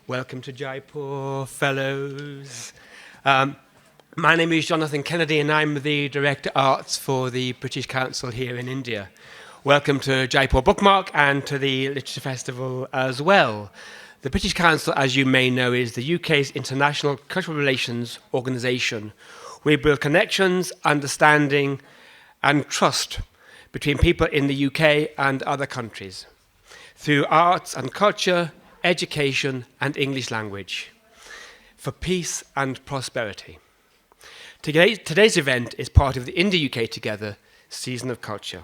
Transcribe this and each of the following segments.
Welcome to Jaipur, fellows. My name is Jonathan Kennedy and I'm the Director Arts for the British Council here in India. Welcome to Jaipur BookMark and to the Literature Festival as well. The British Council, as you may know, is the UK's international cultural relations organisation. We build connections, understanding and trust between people in the UK and other countries through arts and culture, education and English language, for peace and prosperity. Today's event is part of the India-UK Together Season of Culture,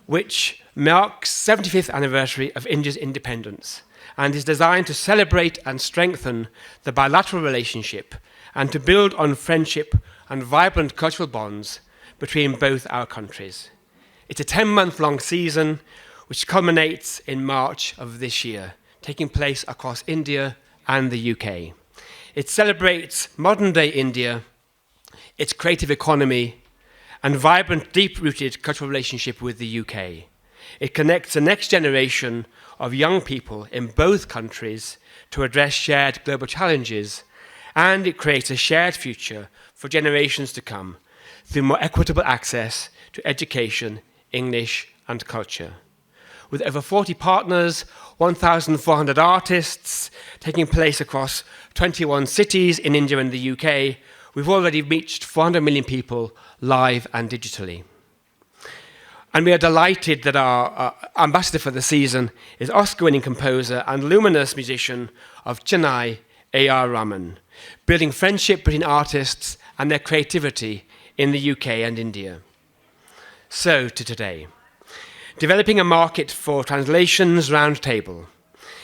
which marks 75th anniversary of India's independence and is designed to celebrate and strengthen the bilateral relationship and to build on friendship and vibrant cultural bonds between both our countries. It's a 10-month-long season which culminates in March of this year, taking place across India and the UK. It celebrates modern-day India, its creative economy, and vibrant, deep-rooted cultural relationship with the UK. It connects the next generation of young people in both countries to address shared global challenges, and it creates a shared future for generations to come through more equitable access to education, English, and culture. With over 40 partners, 1,400 artists taking place across 21 cities in India and the UK, we've already reached 400 million people live and digitally. And we are delighted that our ambassador for the season is Oscar-winning composer and luminous musician of Chennai, A.R. Raman, building friendship between artists and their creativity in the UK and India. So to today. Developing a market for translations Roundtable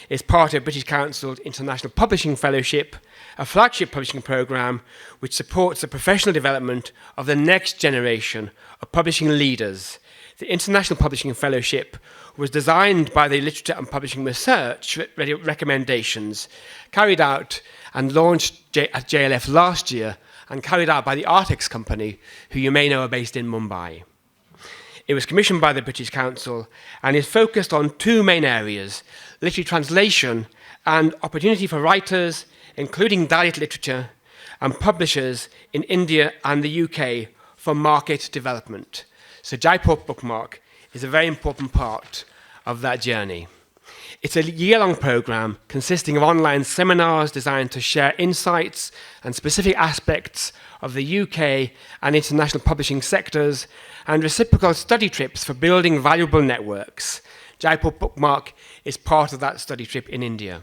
is part of British Council's International Publishing Fellowship, a flagship publishing programme which supports the professional development of the next generation of publishing leaders. The International Publishing Fellowship was designed by the Literature and Publishing Research recommendations carried out and launched at JLF last year and carried out by the Artex Company, who you may know are based in Mumbai. It was commissioned by the British Council and is focused on two main areas: literary translation and opportunity for writers, including Dalit literature, and publishers in India and the UK for market development. So Jaipur BookMark is a very important part of that journey. It's a year-long programme consisting of online seminars designed to share insights and specific aspects of the UK and international publishing sectors, and reciprocal study trips for building valuable networks. Jaipur BookMark is part of that study trip in India.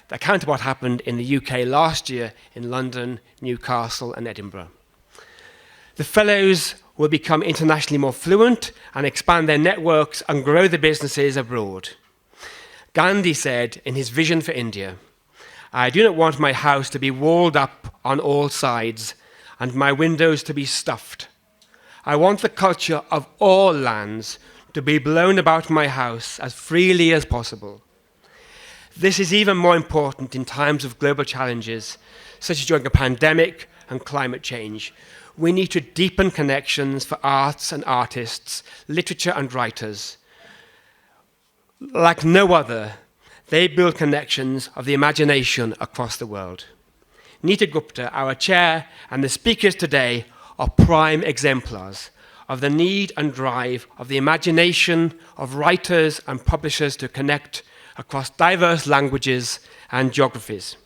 The account of what happened in the UK last year in London, Newcastle and Edinburgh. The fellows will become internationally more fluent and expand their networks and grow their businesses abroad. Gandhi said in his vision for India, "I do not want my house to be walled up on all sides and my windows to be stuffed. I want the culture of all lands to be blown about my house as freely as possible." This is even more important in times of global challenges, such as during a pandemic and climate change. We need to deepen connections for arts and artists, literature and writers. Like no other, they build connections of the imagination across the world. Neeta Gupta, our chair, and the speakers today are prime exemplars of the need and drive of the imagination of writers and publishers to connect across diverse languages and geographies.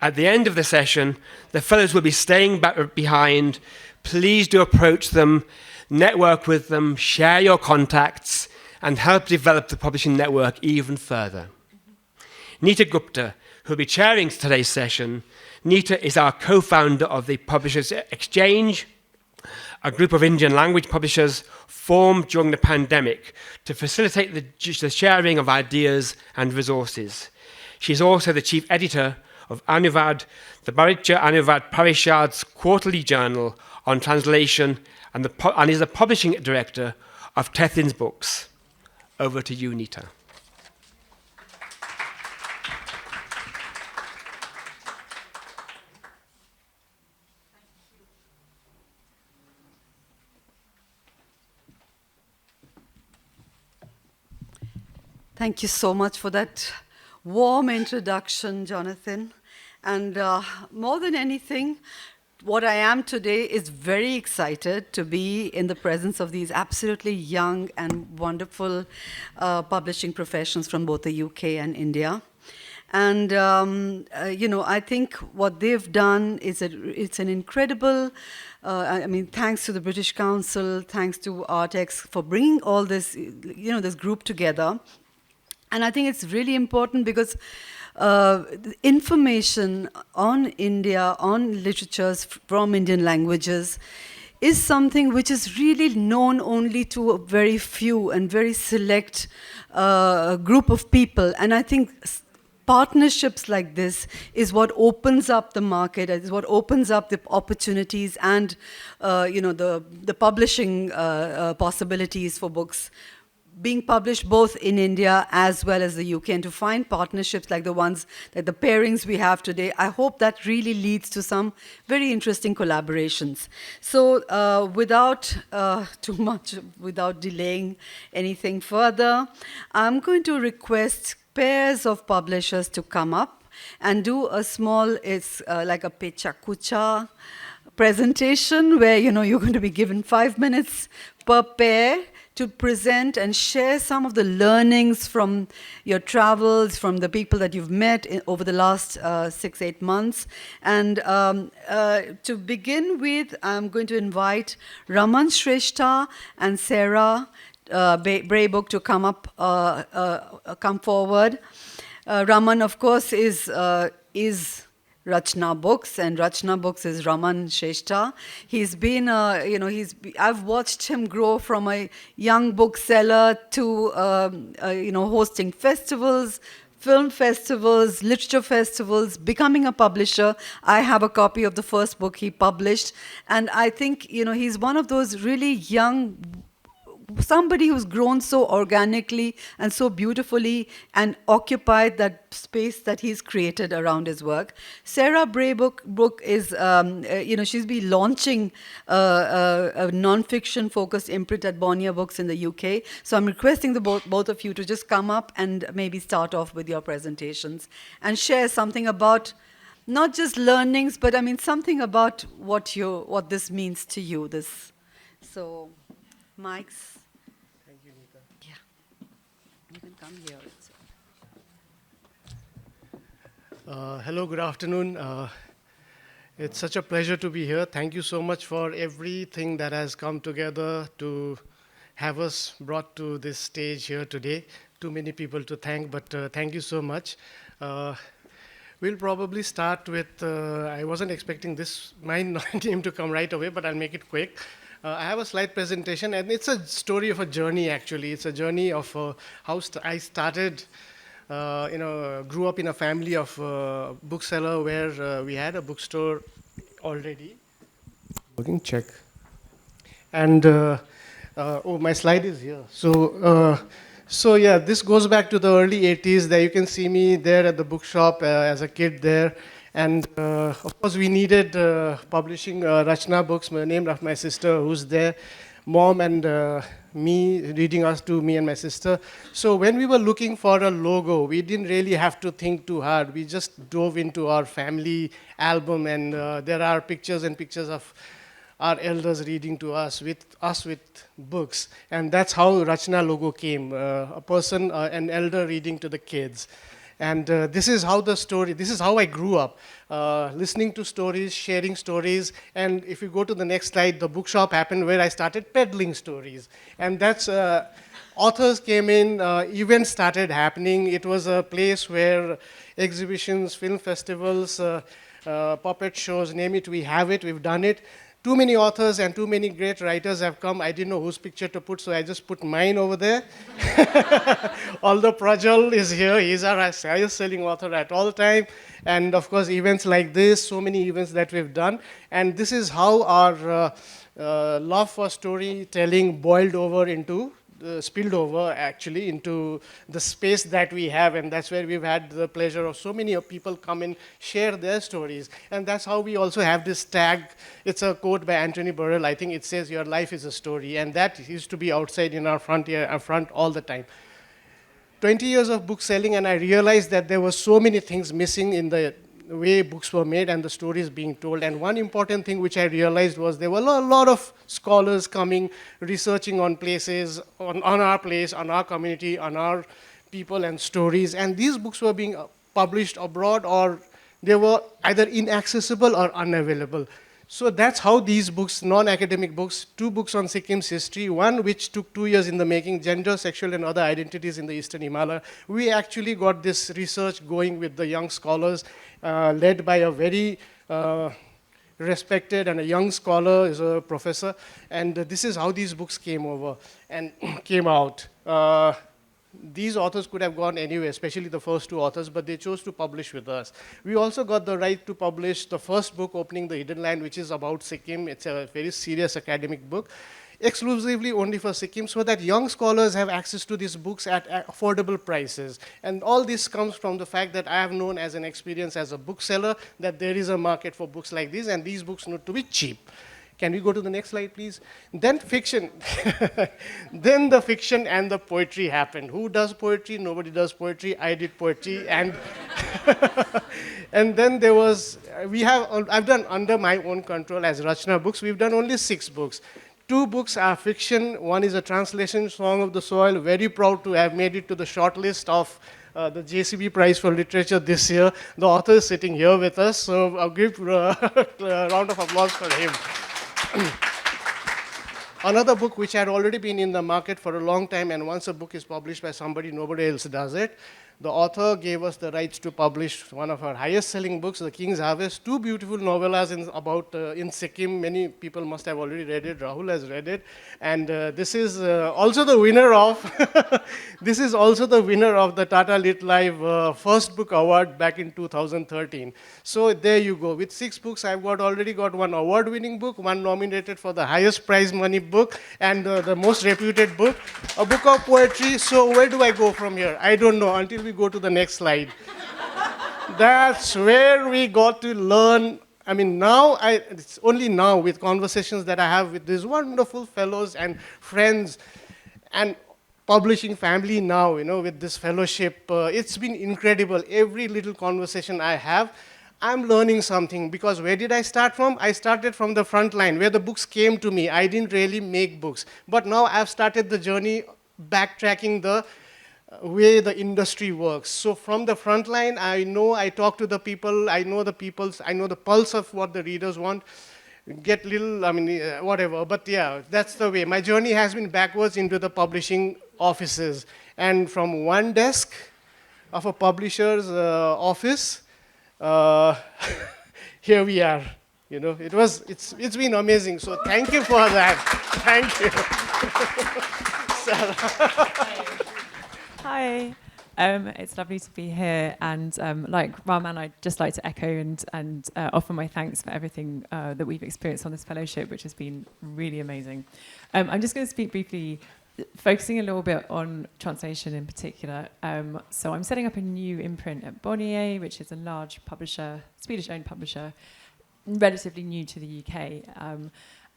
At the end of the session, the fellows will be staying back behind. Please do approach them, network with them, share your contacts, and help develop the publishing network even further. Neeta Gupta, who will be chairing today's session. Neeta is our co-founder of the Publishers Exchange, a group of Indian language publishers formed during the pandemic to facilitate the sharing of ideas and resources. She's also the chief editor of Anuvad, the Bharatiya Anuvad Parishad's quarterly journal on translation, and is the publishing director of Tethin's Books. Over to you, Neeta. Thank you so much for that warm introduction, Jonathan. And more than anything, what I am today is very excited to be in the presence of these absolutely young and wonderful publishing professionals from both the UK and India. And, I think what they've done is it's an incredible, thanks to the British Council, thanks to Artex for bringing all this, this group together. And I think it's really important because the information on India, on literatures from Indian languages, is something which is really known only to a very few and very select group of people. And I think partnerships like this is what opens up the market, is what opens up the opportunities and the publishing possibilities for books being published both in India as well as the UK, and to find partnerships like the ones, like the pairings we have today, I hope that really leads to some very interesting collaborations. So without delaying anything further, I'm going to request pairs of publishers to come up and do a small, it's like a pecha kucha presentation where, you're going to be given 5 minutes per pair to present and share some of the learnings from your travels, from the people that you've met over the last 6-8 months. And to begin with, I'm going to invite Raman, Shresta, and Sarah Braybrooke to come forward. Raman, of course, is Rachna Books, and Rachna Books is Raman Shresta. He's been, I've watched him grow from a young bookseller to, hosting festivals, film festivals, literature festivals, becoming a publisher. I have a copy of the first book he published, and I think, he's one of those really young, somebody who's grown so organically and so beautifully and occupied that space that he's created around his work. Sarah Braybrooke is, she's been launching a non-fiction focused imprint at Bonnier Books in the UK. So I'm requesting the both of you to just come up and maybe start off with your presentations and share something about not just learnings, but something about what this means to you. So, Mike's. Thank you, Neeta. Yeah. You can come here. Hello, good afternoon. It's such a pleasure to be here. Thank you so much for everything that has come together to have us brought to this stage here today. Too many people to thank, but thank you so much. We'll probably start with, I wasn't expecting my name to come right away, but I'll make it quick. I have a slide presentation, and it's a story of a journey, actually. It's a journey of how I started, grew up in a family of bookseller where we had a bookstore already. Working, check. And, my slide is here. So yeah, this goes back to the early 80s. There you can see me there at the bookshop as a kid there. And of course, we needed publishing Rachna Books, named after my sister, who's there, mom and me, reading us to me and my sister. So when we were looking for a logo, we didn't really have to think too hard. We just dove into our family album, and there are pictures and pictures of our elders reading to us with books. And that's how Rachna logo came, a person, an elder reading to the kids. And this is how I grew up, listening to stories, sharing stories. And if you go to the next slide, the bookshop happened where I started peddling stories. And that's, authors came in, events started happening. It was a place where exhibitions, film festivals, puppet shows, name it, we have it, we've done it. Too many authors and too many great writers have come. I didn't know whose picture to put, so I just put mine over there. Although Bijal is here, he's our highest selling author at all time. And of course, events like this, so many events that we've done. And this is how our love for storytelling spilled over actually into the space that we have, and that's where we've had the pleasure of so many people come and share their stories. And that's how we also have this tag. It's a quote by Anthony Burrell. I think it says, "Your life is a story," and that used to be outside in our front all the time. 20 years of book selling, and I realized that there were so many things missing in the way books were made and the stories being told. And one important thing which I realized was there were a lot of scholars coming, researching on places, on our place, on our community, on our people and stories. And these books were being published abroad, or they were either inaccessible or unavailable. So that's how these books, non-academic books, 2 books on Sikkim's history, one which took 2 years in the making, Gender, Sexual and Other Identities in the Eastern Himalaya. We actually got this research going with the young scholars, led by a very respected and a young scholar, is a professor. And this is how these books came over and came out. These authors could have gone anywhere, especially the first 2 authors, but they chose to publish with us. We also got the right to publish the first book, Opening the Hidden Land, which is about Sikkim. It's a very serious academic book, exclusively only for Sikkim, so that young scholars have access to these books at affordable prices. And all this comes from the fact that I have known as an experience as a bookseller that there is a market for books like this, and these books need to be cheap. Can we go to the next slide, please? Then fiction. Then the fiction and the poetry happened. Who does poetry? Nobody does poetry. I did poetry. And and then there was, I've done under my own control as Rachna Books, we've done only 6 books. 2 books are fiction. One is a translation, Song of the Soil. Very proud to have made it to the short list of the JCB Prize for Literature this year. The author is sitting here with us, so I'll give a round of applause for him. Another book which had already been in the market for a long time, and once a book is published by somebody, nobody else does it. The author gave us the rights to publish one of our highest selling books, The King's Harvest, 2 beautiful novellas in Sikkim. Many people must have already read it. Rahul has read it. And this is also the winner of this is also the winner of the Tata Lit Live First Book Award back in 2013. So there you go. With 6 books, I've already got 1 award-winning book, 1 nominated for the highest prize money book, and the most reputed book, a book of poetry. So where do I go from here? I don't know until we go to the next slide. That's where we got to learn. I mean, it's only now with conversations that I have with these wonderful fellows and friends and publishing family now, with this fellowship. It's been incredible. Every little conversation I have, I'm learning something, because where did I start from? I started from the front line, where the books came to me. I didn't really make books. But now I've started the journey backtracking the way the industry works. So from the front line, I talk to the people, I know the pulse of what the readers want, whatever. But yeah, that's the way. My journey has been backwards into the publishing offices. And from one desk of a publisher's office, here we are. It's been amazing. So thank you for that. Thank you. Hi, it's lovely to be here, and like Raman, I'd just like to echo and offer my thanks for everything that we've experienced on this fellowship, which has been really amazing. I'm just going to speak briefly, focusing a little bit on translation in particular. So I'm setting up a new imprint at Bonnier, which is a large publisher, Swedish-owned publisher, relatively new to the UK,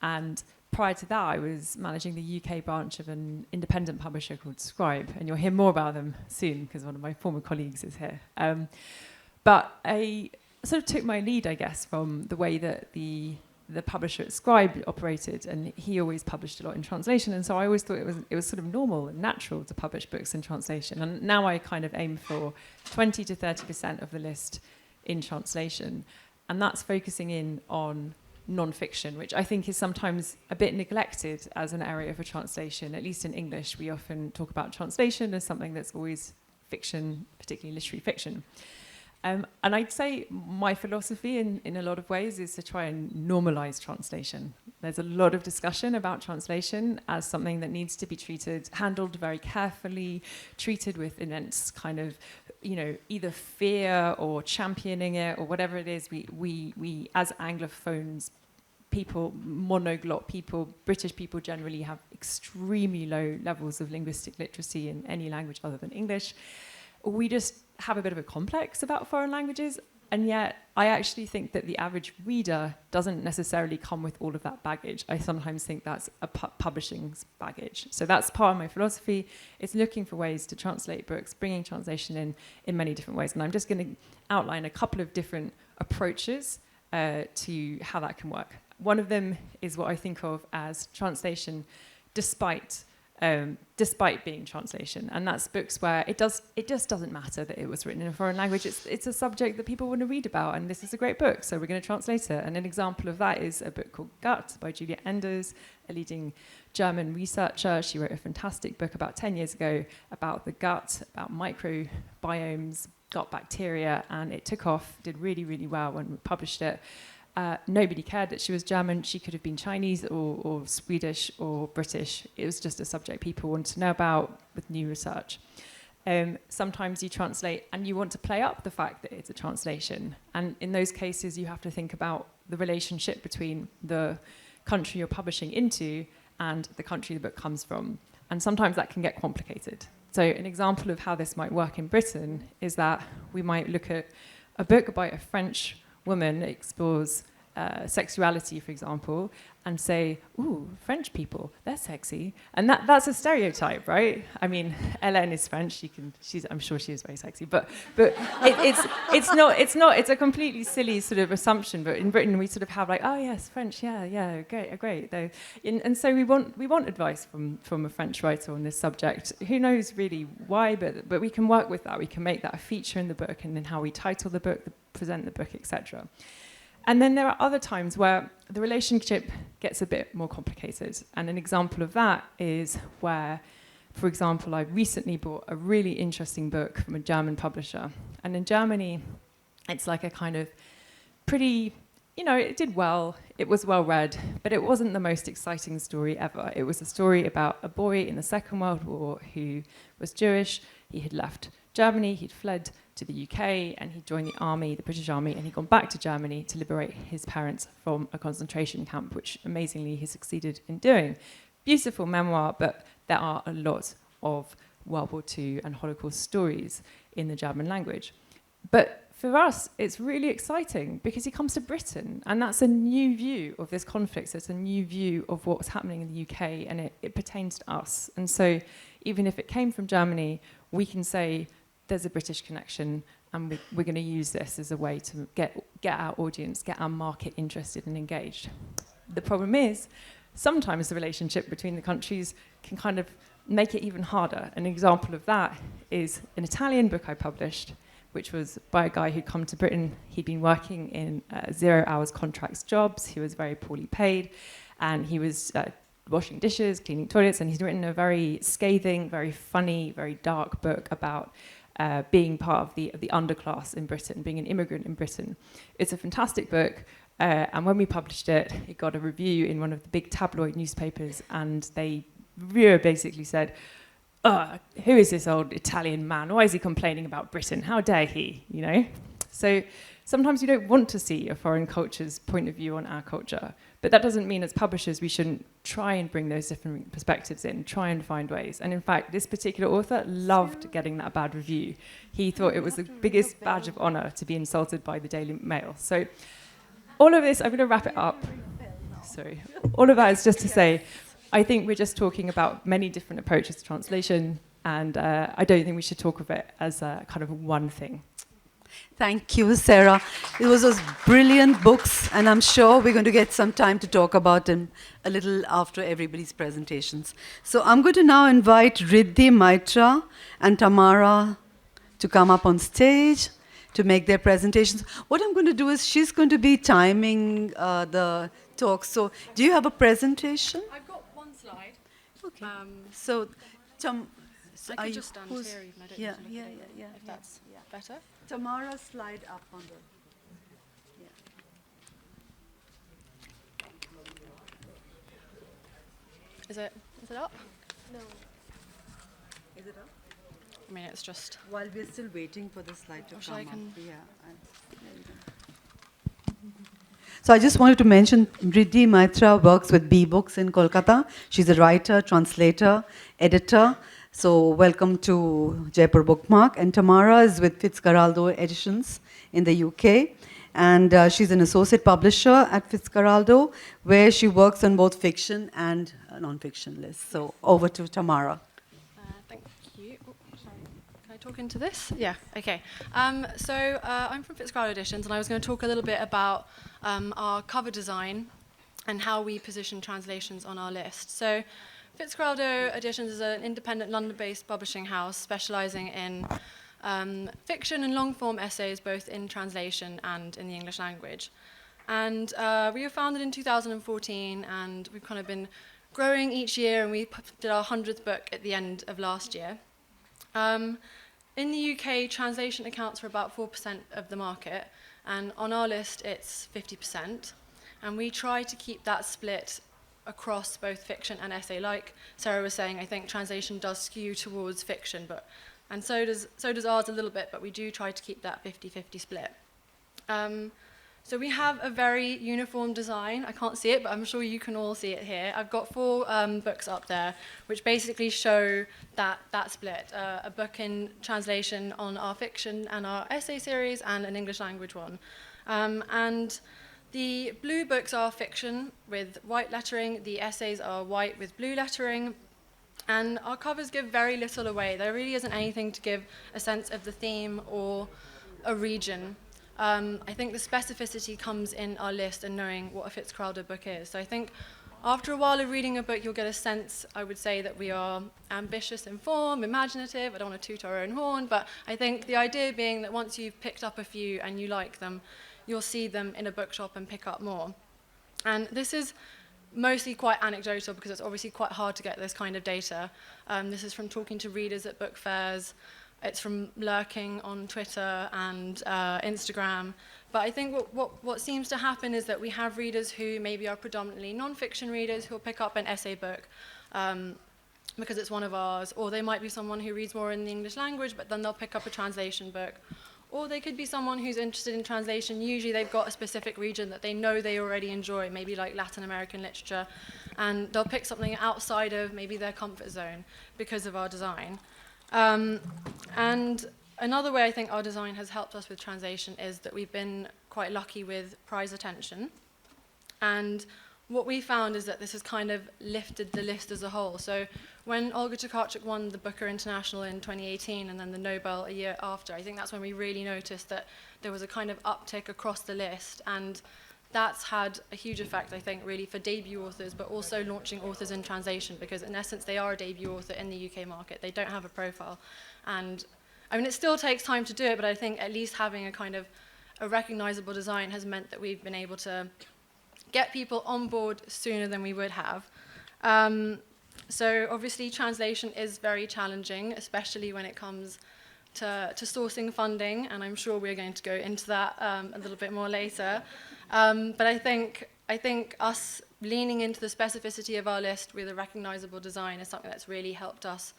and prior to that, I was managing the UK branch of an independent publisher called Scribe, and you'll hear more about them soon because one of my former colleagues is here. But I sort of took my lead, I guess, from the way that the publisher at Scribe operated, and he always published a lot in translation, and so I always thought it was sort of normal and natural to publish books in translation. And now I kind of aim for 20 to 30% of the list in translation, and that's focusing in on non-fiction, which I think is sometimes a bit neglected as an area for translation. At least in English, we often talk about translation as something that's always fiction, particularly literary fiction. And I'd say my philosophy in a lot of ways is to try and normalize translation. There's a lot of discussion about translation as something that needs to be handled very carefully, treated with immense kind of, either fear or championing it or whatever it is. We as Anglophones, people, monoglot people, British people generally have extremely low levels of linguistic literacy in any language other than English. We just have a bit of a complex about foreign languages. And yet, I actually think that the average reader doesn't necessarily come with all of that baggage. I sometimes think that's a publishing's baggage. So that's part of my philosophy. It's looking for ways to translate books, bringing translation in many different ways. And I'm just going to outline a couple of different approaches to how that can work. One of them is what I think of as translation despite being translation, and that's books where it just doesn't matter that it was written in a foreign language. It's a subject that people want to read about, and this is a great book, so we're going to translate it. And an example of that is a book called Gut by Julia Enders, a leading German researcher. She wrote a fantastic book about 10 years ago about the gut, about microbiomes, gut bacteria, and it took off, did really, really well when we published it. Nobody cared that she was German. She could have been Chinese or Swedish or British. It was just a subject people wanted to know about with new research. Sometimes you translate and you want to play up the fact that it's a translation. And in those cases, you have to think about the relationship between the country you're publishing into and the country the book comes from. And sometimes that can get complicated. So an example of how this might work in Britain is that we might look at a book by a French woman that explores sexuality, for example, and say, ooh, French people, they're sexy. And that's a stereotype, right? I mean, Hélène is French, I'm sure she is very sexy, but it's a completely silly sort of assumption. But in Britain, we sort of have like, oh yes, French, yeah, great. And so we want advice from a French writer on this subject. Who knows really why, but we can work with that. We can make that a feature in the book, and then how we title the book, present the book, etc. And then there are other times where the relationship gets a bit more complicated. And an example of that is where, for example, I recently bought a really interesting book from a German publisher. And in Germany, it's like a kind of pretty, it did well, it was well read, but it wasn't the most exciting story ever. It was a story about a boy in the Second World War who was Jewish. He had left Germany, he'd fled to the UK, and he joined the army, the British Army, and he'd gone back to Germany to liberate his parents from a concentration camp, which amazingly he succeeded in doing. Beautiful memoir, but there are a lot of World War II and Holocaust stories in the German language. But for us, it's really exciting because he comes to Britain, and that's a new view of this conflict. So it's a new view of what's happening in the UK, and it pertains to us. And so even if it came from Germany, we can say, there's a British connection, and we're going to use this as a way to get our audience, get our market interested and engaged. The problem is, sometimes the relationship between the countries can kind of make it even harder. An example of that is an Italian book I published, which was by a guy who'd come to Britain. He'd been working in 0 hours contracts jobs. He was very poorly paid, and he was washing dishes, cleaning toilets, and he's written a very scathing, very funny, very dark book about being part of the underclass in Britain, being an immigrant in Britain. It's a fantastic book, and when we published it, it got a review in one of the big tabloid newspapers, and the reviewer basically said, who is this old Italian man? Why is he complaining about Britain? How dare he, So sometimes we don't want to see a foreign culture's point of view on our culture. But that doesn't mean as publishers we shouldn't try and bring those different perspectives in, try and find ways. And in fact, this particular author loved getting that bad review. He thought it was the biggest badge of honor to be insulted by the Daily Mail. So all of this, I'm going to wrap it up. Sorry. All of that is just to say, I think we're just talking about many different approaches to translation, and I don't think we should talk of it as a kind of one thing. Thank you, Sarah. It was those brilliant books, and I'm sure we're going to get some time to talk about them a little after everybody's presentations. So I'm going to now invite Riddhi, Maitra, and Tamara to come up on stage to make their presentations. What I'm going to do is she's going to be timing the talk. So do you have a presentation? I've got one slide. Okay. So I could just stand here even. I don't yeah, need to look over, if that's better. Tamara, slide up on the... Is it up? No. Is it up? I mean, it's just... While we're still waiting for the slide to come up. Yeah. So I just wanted to mention Riddhi Maitra works with B Books in Kolkata. She's a writer, translator, editor. So welcome to Jaipur BookMark. And Tamara is with Fitzcarraldo Editions in the UK. And she's an associate publisher at Fitzcarraldo, where she works on both fiction and non-fiction lists. So over to Tamara. Thank you. Oh, sorry. Can I talk into this? Yeah, okay. So I'm from Fitzcarraldo Editions, and I was going to talk a little bit about our cover design and how we position translations on our list. So Fitzcarraldo Editions is an independent London-based publishing house specializing in fiction and long-form essays, both in translation and in the English language. And we were founded in 2014, and we've kind of been growing each year, and we did our 100th book at the end of last year. In the UK, translation accounts for about 4% of the market, and on our list, it's 50%. And we try to keep that split across both fiction and essay. Like Sarah was saying, I think translation does skew towards fiction, and so does ours a little bit, but we do try to keep that 50-50 split. So we have a very uniform design. I can't see it, but I'm sure you can all see it here. I've got 4 books up there, which basically show that split. A book in translation on our fiction and our essay series, and an English language one. And the blue books are fiction with white lettering. The essays are white with blue lettering. And our covers give very little away. There really isn't anything to give a sense of the theme or a region. I think the specificity comes in our list and knowing what a Fitzcarraldo book is. So I think after a while of reading a book, you'll get a sense, I would say, that we are ambitious in form, imaginative. I don't want to toot our own horn, but I think the idea being that once you've picked up a few and you like them, you'll see them in a bookshop and pick up more. And this is mostly quite anecdotal because it's obviously quite hard to get this kind of data. This is from talking to readers at book fairs. It's from lurking on Twitter and Instagram. But I think what seems to happen is that we have readers who maybe are predominantly non-fiction readers who'll pick up an essay book because it's one of ours, or they might be someone who reads more in the English language, but then they'll pick up a translation book. Or they could be someone who's interested in translation. Usually they've got a specific region that they know they already enjoy, maybe like Latin American literature, and they'll pick something outside of maybe their comfort zone because of our design. And another way I think our design has helped us with translation is that we've been quite lucky with prize attention. And what we found is that this has kind of lifted the list as a whole. So when Olga Tokarczuk won the Booker International in 2018 and then the Nobel a year after, I think that's when we really noticed that there was a kind of uptick across the list. And that's had a huge effect, I think, really for debut authors, but also launching authors in translation, because in essence they are a debut author in the UK market. They don't have a profile. And I mean, it still takes time to do it, but I think at least having a kind of a recognizable design has meant that we've been able to get people on board sooner than we would have. So obviously translation is very challenging, especially when it comes to sourcing funding, and I'm sure we're going to go into that a little bit more later. But I think us leaning into the specificity of our list with a recognizable design is something that's really helped us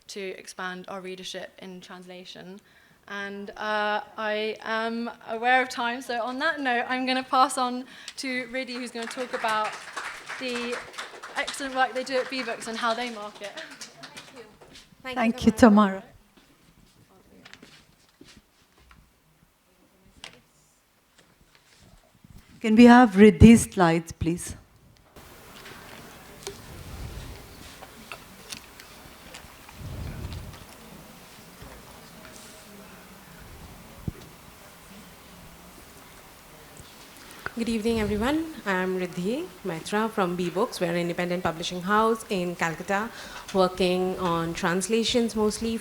to expand our readership in translation. And I am aware of time, so on that note, I'm going to pass on to Riddhi, who's going to talk about the excellent work they do at B-Books and how they market. Thank you, Tamara. Can we have Riddhi's slides, please? Good evening, everyone. I'm Riddhi, Maitra from B-Books. We're an independent publishing house in Calcutta, working on translations mostly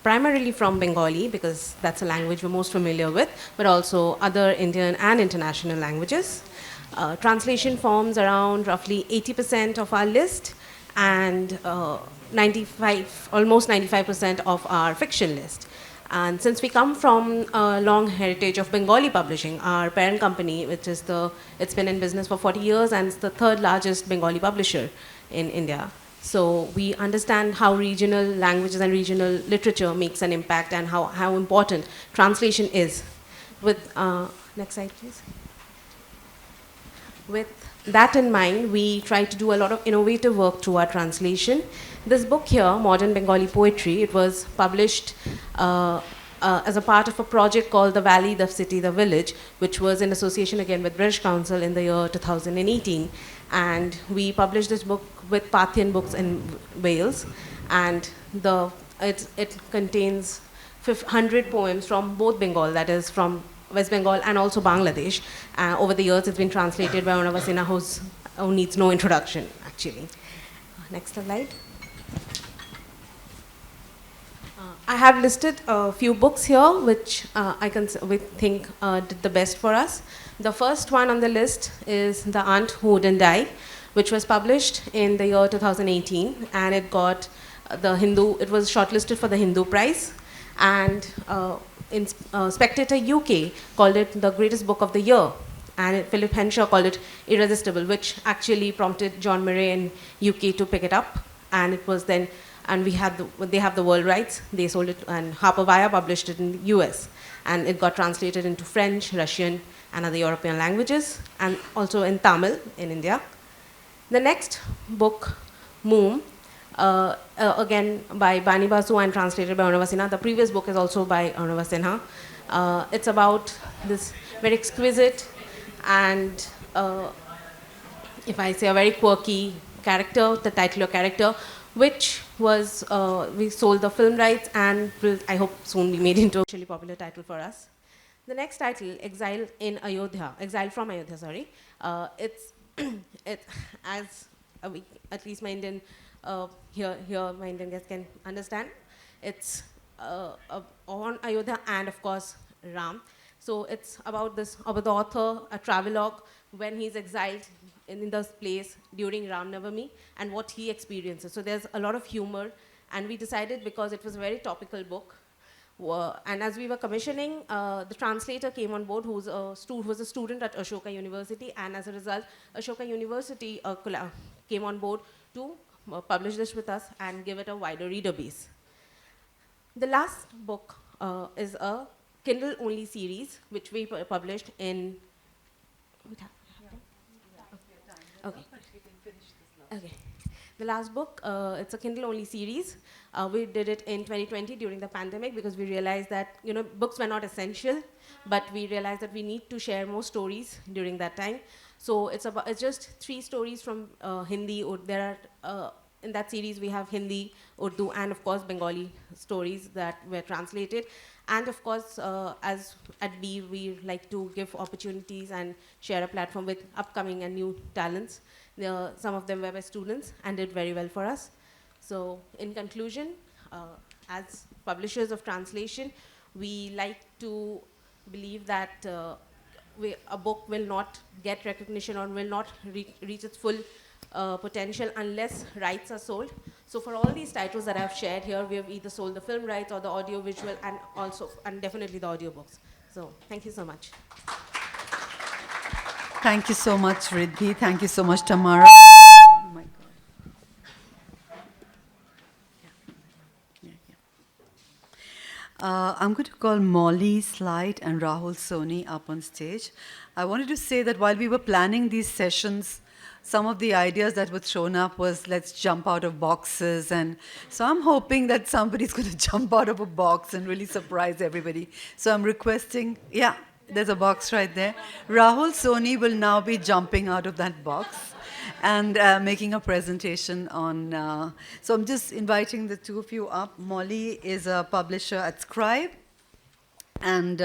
primarily from Bengali, because that's a language we're most familiar with, but also other Indian and international languages. Translation forms around roughly 80% of our list, and almost 95% of our fiction list. And since we come from a long heritage of Bengali publishing, our parent company, it's been in business for 40 years and it's the 3rd largest Bengali publisher in India. So we understand how regional languages and regional literature makes an impact and how important translation is. Next slide, please. With that in mind, we try to do a lot of innovative work through our translation. This book here, Modern Bengali Poetry, it was published as a part of a project called The Valley, the City, the Village, which was in association again with British Council in the year 2018. And we published this book with Parthian Books in Wales. And it contains 100 poems from both Bengal, that is from West Bengal and also Bangladesh. Over the years, it's been translated by one of us who needs no introduction, actually. Next slide. I have listed a few books here which we think did the best for us. The first one on the list is The Aunt Who Wouldn't Die, which was published in the year 2018, and it got it was shortlisted for the Hindu Prize, and Spectator UK called it the greatest book of the year, and Philip Henshaw called it irresistible, which actually prompted John Murray in UK to pick it up, and it was then, and they have the world rights, they sold it, and Harper Vaya published it in the US, and it got translated into French, Russian, and other European languages, and also in Tamil in India. The next book, Moom, again by Bani Basu and translated by Arunava Sinha. The previous book is also by Arunava Sinha. It's about this very exquisite and, if I say, a very quirky character, the titular character, which was, we sold the film rights and will, I hope, soon be made into a really popular title for us. The next title, Exile from Ayodhya, sorry. As at least my Indian, here my Indian guests can understand, it's on Ayodhya and of course Ram. So it's about the author, a travelogue, when he's exiled in this place during Ram Navami and what he experiences. So there's a lot of humor, and we decided, because it was a very topical book, and as we were commissioning, the translator came on board who was a student at Ashoka University, and as a result, Ashoka University came on board to publish this with us and give it a wider reader base. The last book is a Kindle-only series, which we published in... Okay. Okay. The last book, it's a Kindle-only series. We did it in 2020 during the pandemic because we realized that books were not essential, but we realized that we need to share more stories during that time. So it's just 3 stories from Hindi. In that series we have Hindi, Urdu, and of course Bengali stories that were translated. And of course, as at B, we like to give opportunities and share a platform with upcoming and new talents. Some of them were my students and did very well for us. So in conclusion, as publishers of translation, we like to believe that a book will not get recognition or will not reach its full potential unless rights are sold. So for all these titles that I've shared here, we have either sold the film rights or the audio visual, and definitely the audiobooks. So thank you so much. Thank you so much, Riddhi. Thank you so much, Tamara. Oh my God. I'm going to call Molly, Slide, and Rahul, Soni up on stage. I wanted to say that while we were planning these sessions, some of the ideas that were thrown up was, let's jump out of boxes. And so I'm hoping that somebody's going to jump out of a box and really surprise everybody. So I'm requesting, yeah, there's a box right there. Rahul, Soni will now be jumping out of that box and making a presentation on, so I'm just inviting the two of you up. Molly is a publisher at Scribe. And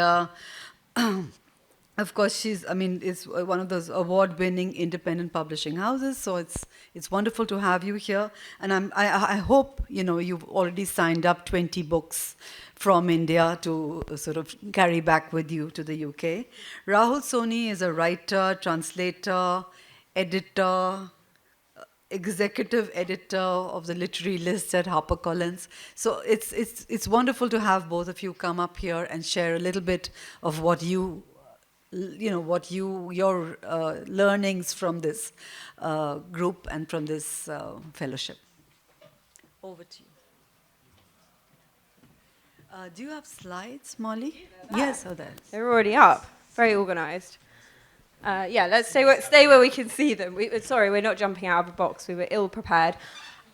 of course, she's one of those award-winning independent publishing houses. So it's wonderful to have you here. And I hope you've already signed up 20 books from India to sort of carry back with you to the UK. Rahul Soni is a writer, translator, editor, executive editor of the literary list at HarperCollins. So it's wonderful to have both of you come up here and share a little bit of what your learnings from this group and from this fellowship. Over to you. Do you have slides, Molly? Yes, there. They're already up. Very organised. Let's stay where we can see them. Sorry, we're not jumping out of a box. We were ill prepared.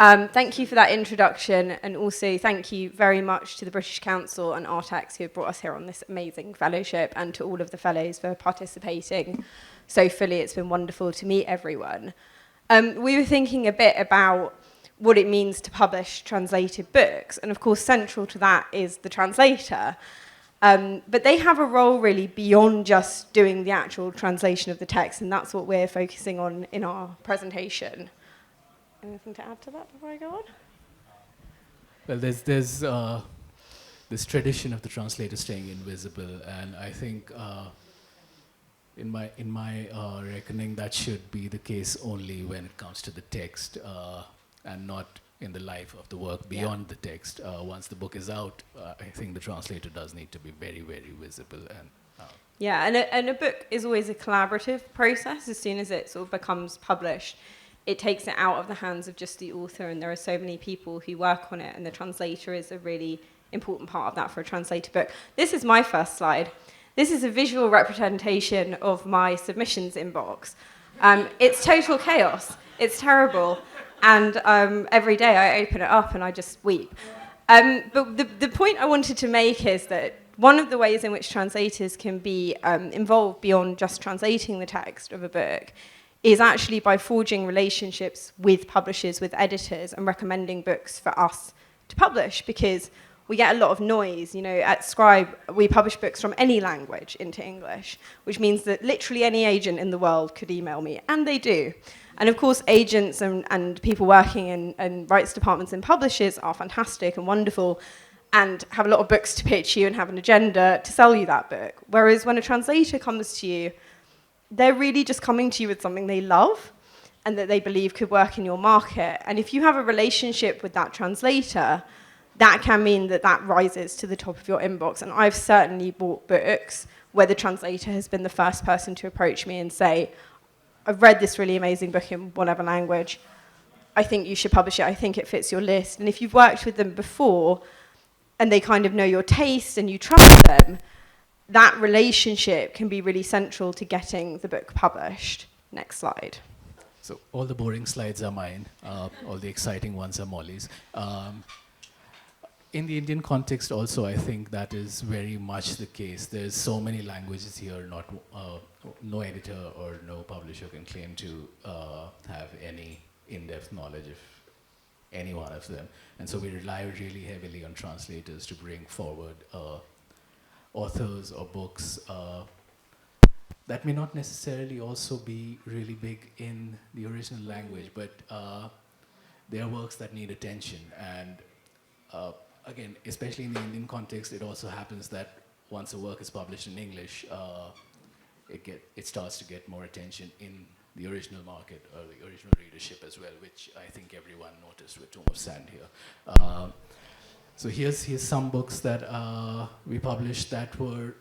Thank you for that introduction, and also thank you very much to the British Council and Artex who have brought us here on this amazing fellowship, and to all of the fellows for participating so fully. It's been wonderful to meet everyone. We were thinking a bit about what it means to publish translated books, and of course central to that is the translator. But they have a role really beyond just doing the actual translation of the text, and that's what we're focusing on in our presentation. Anything to add to that before I go on? Well, there's this tradition of the translator staying invisible, and I think in my reckoning that should be the case only when it comes to the text, and not in the life of the work beyond the text. Once the book is out, I think the translator does need to be very, very visible. Yeah, and a book is always a collaborative process. As soon as it sort of becomes published, it takes it out of the hands of just the author, and there are so many people who work on it, and the translator is a really important part of that for a translated book. This is my first slide. This is a visual representation of my submissions inbox. It's total chaos. It's terrible. And every day I open it up and I just weep. But the point I wanted to make is that one of the ways in which translators can be involved beyond just translating the text of a book is actually by forging relationships with publishers, with editors, and recommending books for us to publish, because we get a lot of noise. You know, at Scribe, we publish books from any language into English, which means that literally any agent in the world could email me, and they do. And of course, agents and people working in rights departments and publishers are fantastic and wonderful and have a lot of books to pitch you and have an agenda to sell you that book. Whereas when a translator comes to you, they're really just coming to you with something they love and that they believe could work in your market. And if you have a relationship with that translator, that can mean that that rises to the top of your inbox. And I've certainly bought books where the translator has been the first person to approach me and say, I've read this really amazing book in whatever language. I think you should publish it. I think it fits your list. And if you've worked with them before and they kind of know your taste and you trust them, that relationship can be really central to getting the book published. Next slide. So all the boring slides are mine. All the exciting ones are Molly's. In the Indian context also, I think that is very much the case. There's so many languages here, no editor or no publisher can claim to have any in-depth knowledge of any one of them. And so we rely really heavily on translators to bring forward authors or books that may not necessarily also be really big in the original language, but they are works that need attention. And again, especially in the Indian context, it also happens that once a work is published in English, it starts to get more attention in the original market or the original readership as well, which I think everyone noticed with Tomb of Sand here. So here's some books that we published that were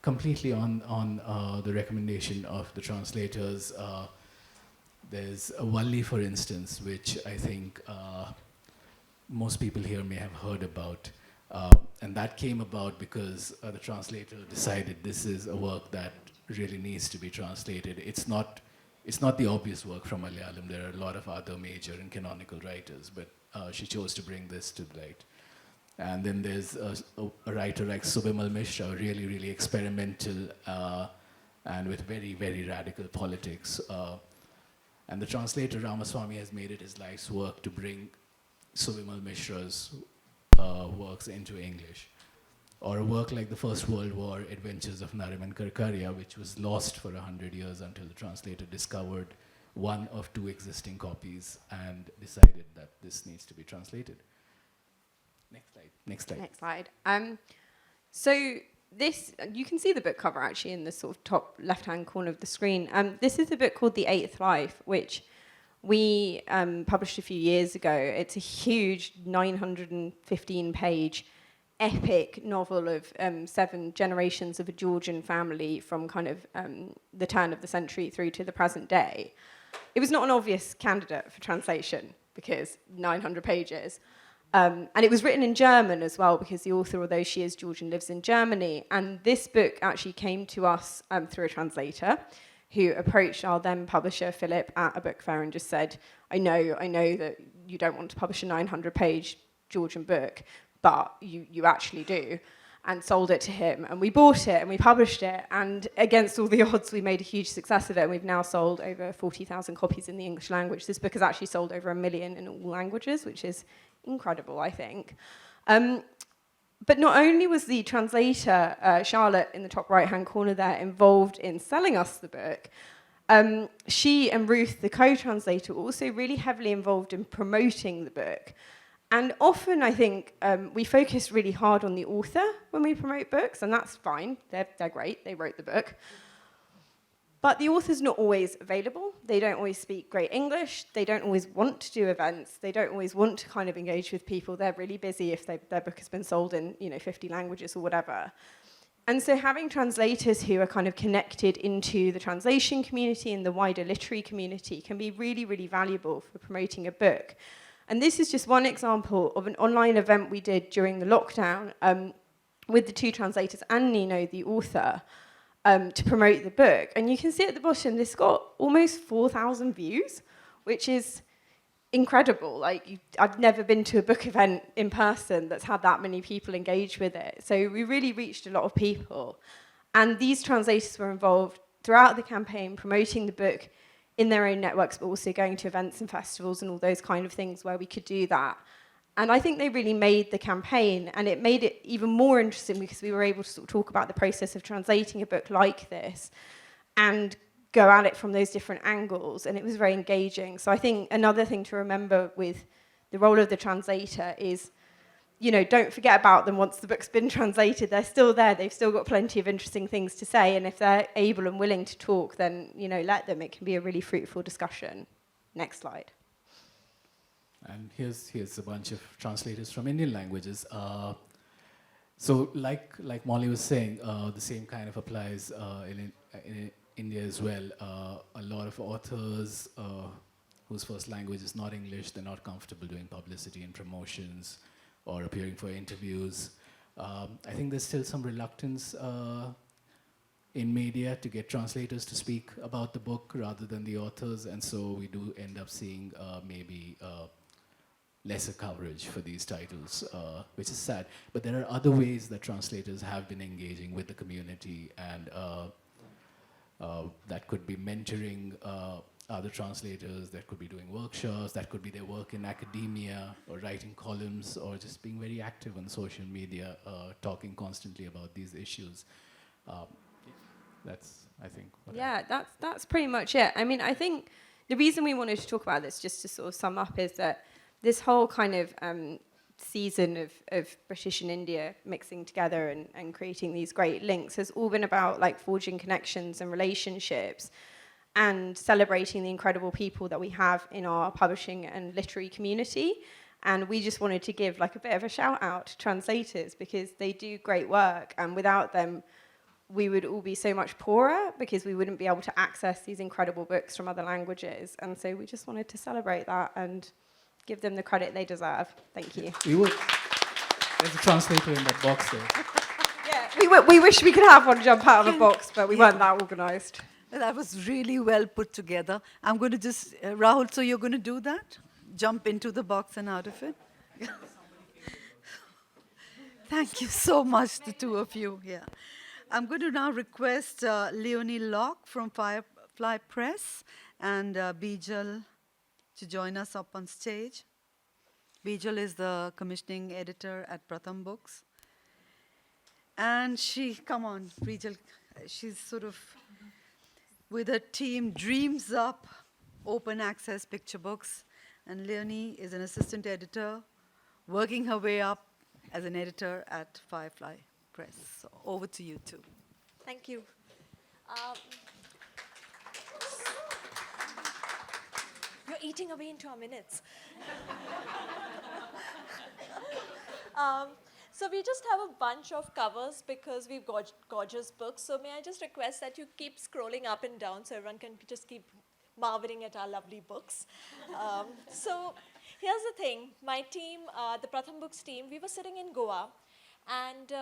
completely on the recommendation of the translators. There's a Valli, for instance, which I think most people here may have heard about. And that came about because the translator decided this is a work that really needs to be translated. It's not the obvious work from Malayalam. There are a lot of other major and canonical writers, but she chose to bring this to light. And then there's a writer like Subimal Mishra, really, really experimental and with very, very radical politics. And the translator, Ramaswamy, has made it his life's work to bring Subimal Mishra's works into English. Or a work like the First World War Adventures of Nariman Karkaria, which was lost for 100 years until the translator discovered one of two existing copies and decided that this needs to be translated. Next slide. So this, you can see the book cover actually in the sort of top left-hand corner of the screen. This is a book called The Eighth Life, which we published a few years ago. It's a huge 915-page epic novel of 7 generations of a Georgian family from kind of the turn of the century through to the present day. It was not an obvious candidate for translation because 900 pages. And it was written in German as well because the author, although she is Georgian, lives in Germany. And this book actually came to us through a translator who approached our then publisher, Philip, at a book fair and just said, I know that you don't want to publish a 900-page Georgian book, but you actually do, and sold it to him. And we bought it and we published it, and against all the odds, we made a huge success of it, and we've now sold over 40,000 copies in the English language. This book has actually sold over 1 million in all languages, which is incredible, I think. But not only was the translator, Charlotte, in the top right-hand corner there, involved in selling us the book, she and Ruth, the co-translator, were also really heavily involved in promoting the book. And often, I think, we focus really hard on the author when we promote books, and that's fine. They're great. They wrote the book. But the author's not always available. They don't always speak great English. They don't always want to do events. They don't always want to kind of engage with people. They're really busy if their book has been sold in 50 languages or whatever. And so having translators who are kind of connected into the translation community and the wider literary community can be really, really valuable for promoting a book. And this is just one example of an online event we did during the lockdown with the two translators and Nino, the author, to promote the book. And you can see at the bottom, this got almost 4,000 views, which is incredible. I've never been to a book event in person that's had that many people engage with it. So we really reached a lot of people. And these translators were involved throughout the campaign, promoting the book in their own networks, but also going to events and festivals and all those kind of things where we could do that. And I think they really made the campaign, and it made it even more interesting because we were able to sort of talk about the process of translating a book like this and go at it from those different angles, and it was very engaging. So I think another thing to remember with the role of the translator is, don't forget about them once the book's been translated. They're still there. They've still got plenty of interesting things to say, and if they're able and willing to talk, then, let them. It can be a really fruitful discussion. Next slide. And here's a bunch of translators from Indian languages. So like Molly was saying, the same kind of applies in India as well. A lot of authors whose first language is not English, they're not comfortable doing publicity and promotions or appearing for interviews. I think there's still some reluctance in media to get translators to speak about the book rather than the authors, and so we do end up seeing maybe lesser coverage for these titles, which is sad. But there are other ways that translators have been engaging with the community, and that could be mentoring other translators, that could be doing workshops, that could be their work in academia, or writing columns, or just being very active on social media, talking constantly about these issues. That's, I think, that's pretty much it. I mean, I think the reason we wanted to talk about this, just to sort of sum up, is that this whole kind of season of British and India mixing together and creating these great links has all been about forging connections and relationships and celebrating the incredible people that we have in our publishing and literary community. And we just wanted to give a bit of a shout out to translators because they do great work, and without them we would all be so much poorer because we wouldn't be able to access these incredible books from other languages. And so we just wanted to celebrate that and give them the credit they deserve. Thank you. There's a translator in that box there. Yeah, we wish we could have one jump out of a box, but we weren't that organised. That was really well put together. I'm going to just, Rahul, so you're going to do that? Jump into the box and out of it? Thank you so much, the two of you. Yeah. I'm going to now request Leonie Locke from Firefly Press and Bijal to join us up on stage. Bijal is the commissioning editor at Pratham Books. And come on, Bijal, she's sort of, with her team, dreams up open access picture books. And Leonie is an assistant editor, working her way up as an editor at Firefly Press. So over to you two. Thank you. You're eating away into our minutes. So we just have a bunch of covers because we've got gorgeous books. So may I just request that you keep scrolling up and down so everyone can just keep marveling at our lovely books. So here's the thing. My team, the Pratham Books team, we were sitting in Goa and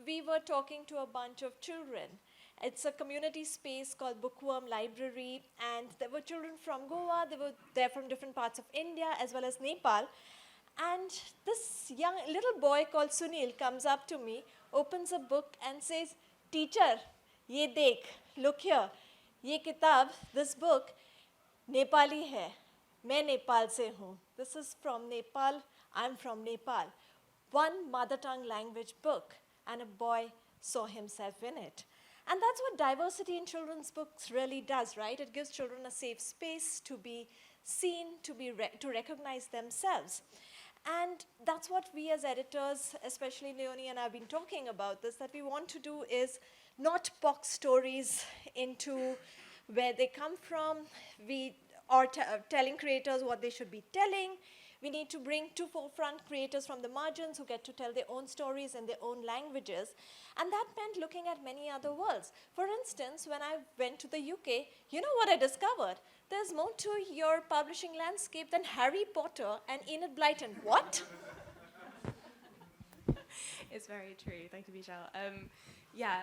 we were talking to a bunch of children. It's a community space called Bookworm Library, and there were children from Goa, they were there from different parts of India as well as Nepal. And this young little boy called Sunil comes up to me, opens a book and says, "Teacher, ye dekh, look here, ye kitab, this book, Nepali hai. Main Nepal se hoon. This is from Nepal, I'm from Nepal." One mother tongue language book, and a boy saw himself in it. And that's what diversity in children's books really does, right? It gives children a safe space to be seen, to recognize themselves. And that's what we as editors, especially Leonie and I have been talking about this, that we want to do is not box stories into where they come from, telling creators what they should be telling. We need to bring to forefront creators from the margins who get to tell their own stories in their own languages. And that meant looking at many other worlds. For instance, when I went to the UK, you know what I discovered? There's more to your publishing landscape than Harry Potter and Enid Blyton. What? It's very true. Thank you, Bijal. Yeah,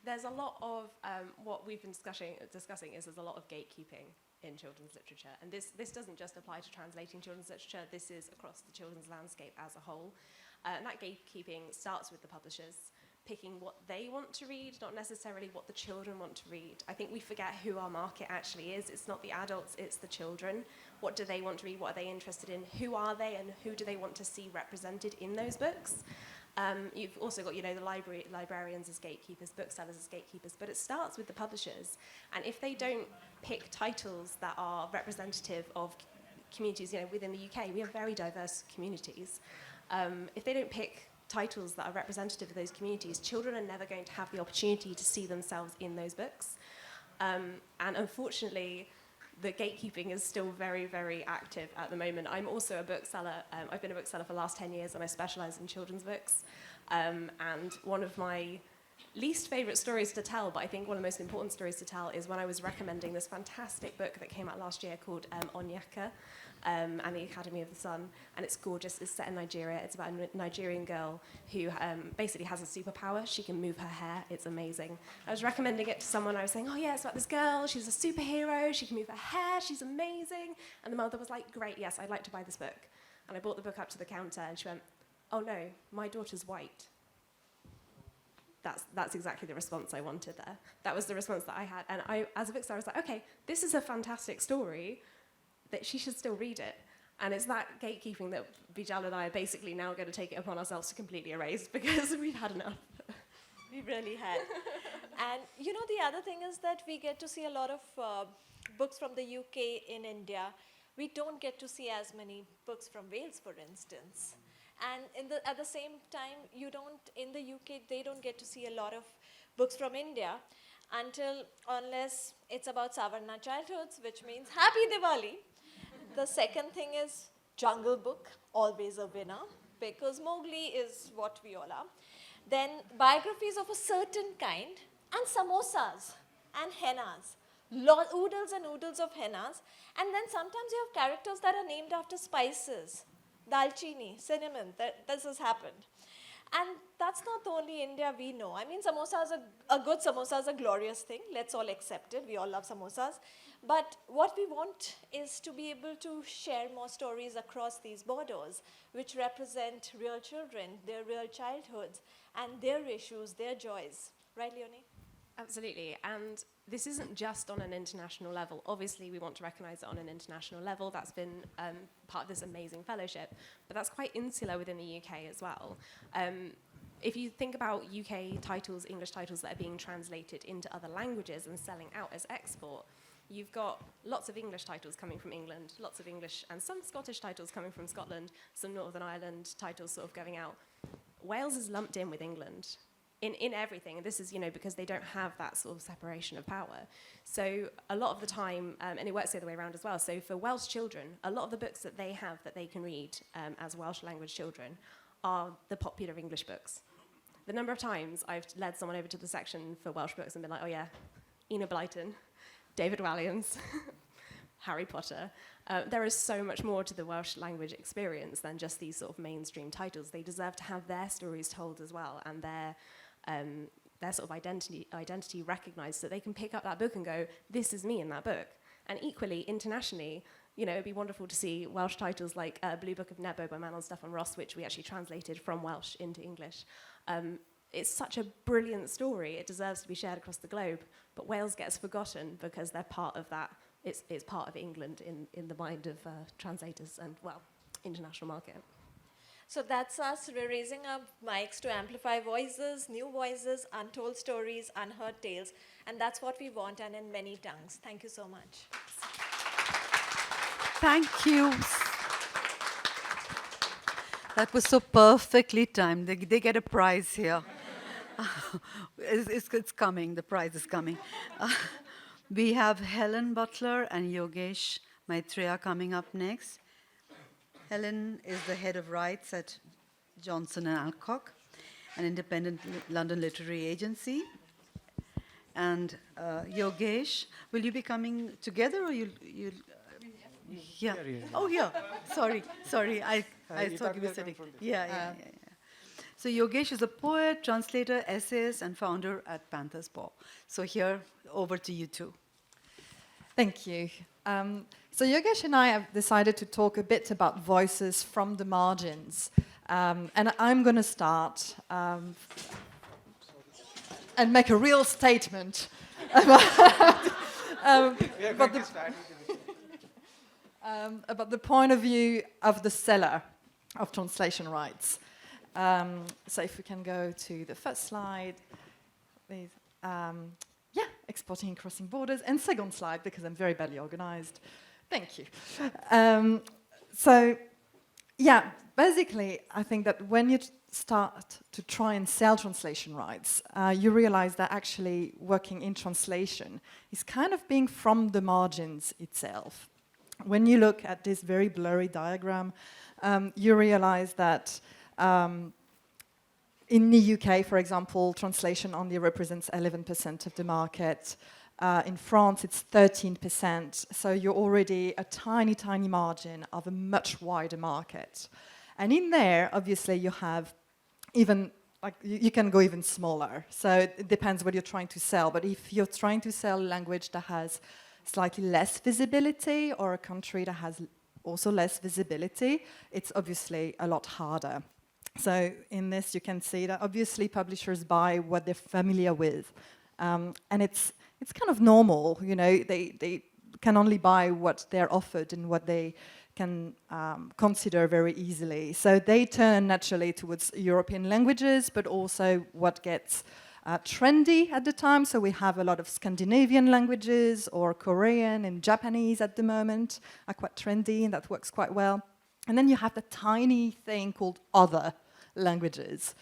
there's a lot of what we've been discussing is there's a lot of gatekeeping in children's literature. And this doesn't just apply to translating children's literature, this is across the children's landscape as a whole. And that gatekeeping starts with the publishers picking what they want to read, not necessarily what the children want to read. I think we forget who our market actually is. It's not the adults, it's the children. What do they want to read? What are they interested in? Who are they and who do they want to see represented in those books? You've also got, the librarians as gatekeepers, booksellers as gatekeepers, but it starts with the publishers. And if they don't pick titles that are representative of communities, within the UK, we have very diverse communities. If they don't pick titles that are representative of those communities, children are never going to have the opportunity to see themselves in those books. And unfortunately, the gatekeeping is still very, very active at the moment. I'm also a bookseller. I've been a bookseller for the last 10 years, and I specialize in children's books. And one of my least favorite stories to tell, but I think one of the most important stories to tell, is when I was recommending this fantastic book that came out last year called Onyeka and the Academy of the Sun. And it's gorgeous. It's set in Nigeria. It's about a Nigerian girl who basically has a superpower. She can move her hair. It's amazing. I was recommending it to someone. I was saying, oh, yeah, it's about this girl. She's a superhero. She can move her hair. She's amazing. And the mother was like, great, yes, I'd like to buy this book. And I brought the book up to the counter, and she went, oh, no, my daughter's white. That's exactly the response I wanted there. That was the response that I had. And I, as a bookseller, I was like, okay, this is a fantastic story, that she should still read it. And it's that gatekeeping that Bijal and I are basically now going to take it upon ourselves to completely erase, because we've had enough. We really had. And the other thing is that we get to see a lot of books from the UK in India. We don't get to see as many books from Wales, for instance. And at the same time, in the UK, they don't get to see a lot of books from India unless it's about Savarna childhoods, which means Happy Diwali. The second thing is Jungle Book, always a winner, because Mowgli is what we all are. Then biographies of a certain kind, and samosas, and hennas. Oodles and oodles of hennas. And then sometimes you have characters that are named after spices. Dalchini, cinnamon, this has happened. And that's not the only India we know. I mean, a good samosa is a glorious thing. Let's all accept it. We all love samosas. But what we want is to be able to share more stories across these borders, which represent real children, their real childhoods, and their issues, their joys. Right, Leonie? Absolutely. And this isn't just on an international level. Obviously, we want to recognise it on an international level. That's been part of this amazing fellowship. But that's quite insular within the UK as well. If you think about UK titles, English titles that are being translated into other languages and selling out as export, you've got lots of English titles coming from England, lots of English and some Scottish titles coming from Scotland, some Northern Ireland titles sort of going out. Wales is lumped in with England. In everything, and this is, because they don't have that sort of separation of power. So a lot of the time, and it works the other way around as well, so for Welsh children, a lot of the books that they have that they can read as Welsh language children are the popular English books. The number of times I've led someone over to the section for Welsh books and been like, oh yeah, Enid Blyton, David Walliams, Harry Potter. There is so much more to the Welsh language experience than just these sort of mainstream titles. They deserve to have their stories told as well, and their their sort of identity recognized, so they can pick up that book and go, this is me in that book. And equally, internationally, you know, it'd be wonderful to see Welsh titles like Blue Book of Nebo by Manon Steffan Ross, which we actually translated from Welsh into English. It's such a brilliant story. It deserves to be shared across the globe. But Wales gets forgotten because they're part of that. It's part of England in the mind of translators and, well, international market. So that's us. We're raising our mics to amplify voices, new voices, untold stories, unheard tales. And that's what we want, and in many tongues. Thank you so much. Thank you. That was so perfectly timed. They get a prize here. It's coming. The prize is coming. We have Hélène Butler and Yogesh Maitreya coming up next. Hélène is the head of rights at Johnson & Alcock, an independent London literary agency. And Yogesh, will you be coming together, or you'll yeah. Oh, yeah. Sorry. I thought you were sitting. Yeah. So Yogesh is a poet, translator, essayist, and founder at Panther's Paw. So here, over to you two. Thank you. So Yogesh and I have decided to talk a bit about voices from the margins. And I'm going to start and make a real statement about the point of view of the seller of translation rights. So if we can go to the first slide, please. Exporting and crossing borders. And second slide, because I'm very badly organized. Thank you. Basically, I think that when you start to try and sell translation rights, you realize that actually working in translation is kind of being from the margins itself. When you look at this very blurry diagram, you realize that in the UK, for example, translation only represents 11% of the market. In France, it's 13%. So you're already a tiny, tiny margin of a much wider market. And in there, obviously, you have even, you can go even smaller. So it depends what you're trying to sell. But if you're trying to sell a language that has slightly less visibility, or a country that has also less visibility, it's obviously a lot harder. So in this, you can see that obviously publishers buy what they're familiar with. And it's kind of normal, you know, they can only buy what they're offered and what they can consider very easily. So they turn naturally towards European languages, but also what gets trendy at the time. So we have a lot of Scandinavian languages, or Korean and Japanese at the moment are quite trendy, and that works quite well. And then you have the tiny thing called other languages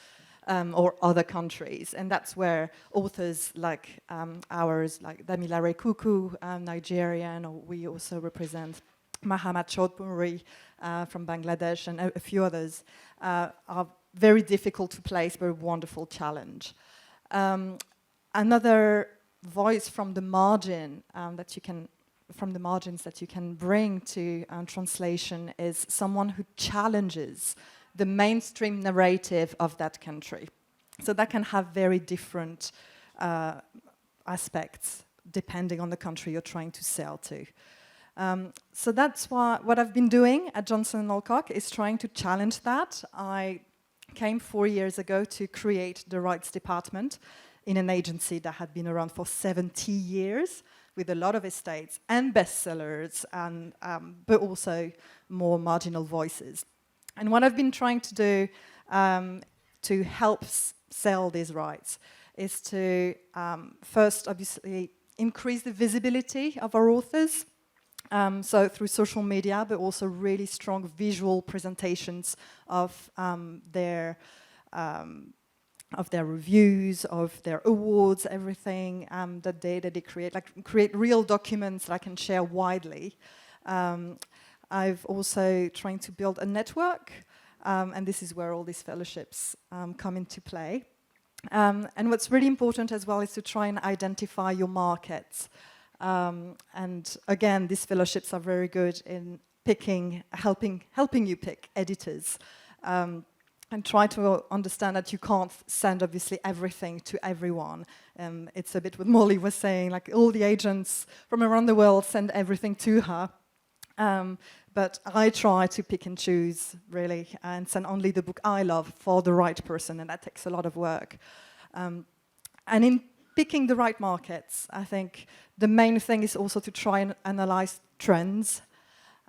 or other countries. And that's where authors like ours, like Damilare Kuku, Nigerian, or we also represent Mahamat Chaudhuri from Bangladesh, and a few others, are very difficult to place, but a wonderful challenge. Another voice from the margin from the margins that you can bring to translation is someone who challenges the mainstream narrative of that country. So that can have very different aspects depending on the country you're trying to sell to. So that's what I've been doing at Johnson & Alcock, is trying to challenge that. I came 4 years ago to create the rights department in an agency that had been around for 70 years, with a lot of estates and bestsellers, and but also more marginal voices. And what I've been trying to do to help sell these rights is to first, obviously, increase the visibility of our authors. So through social media, but also really strong visual presentations of their reviews, of their awards, everything that they create, create real documents that I can share widely. I've also trying to build a network, and this is where all these fellowships come into play. And what's really important as well is to try and identify your markets. And again, these fellowships are very good in helping you pick editors. and try to understand that you can't send obviously everything to everyone. It's a bit what Molly was saying, like all the agents from around the world send everything to her. But I try to pick and choose, really, and send only the book I love for the right person, and that takes a lot of work. And in picking the right markets, I think the main thing is also to try and analyze trends.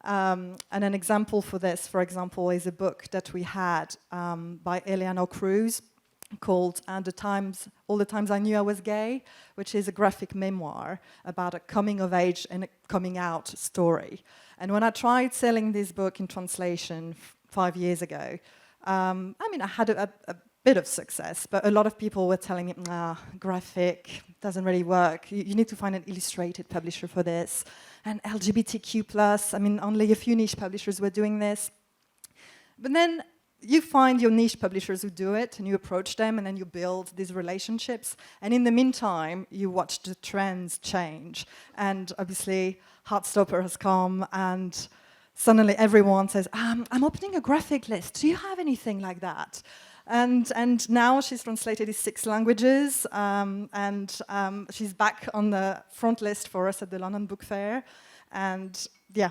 And an example for this, for example, is a book that we had by Eleanor Cruz called All the Times I Knew I Was Gay, which is a graphic memoir about a coming of age and a coming out story. And when I tried selling this book in translation 5 years ago, I had a bit of success, but a lot of people were telling me, graphic doesn't really work. You need to find an illustrated publisher for this. And LGBTQ+, only a few niche publishers were doing this. But then you find your niche publishers who do it, and you approach them, and then you build these relationships. And in the meantime, you watch the trends change. And obviously, Heartstopper has come, and suddenly everyone says, I'm opening a graphic list. Do you have anything like that? And now she's translated in 6 languages, and she's back on the front list for us at the London Book Fair. And yeah,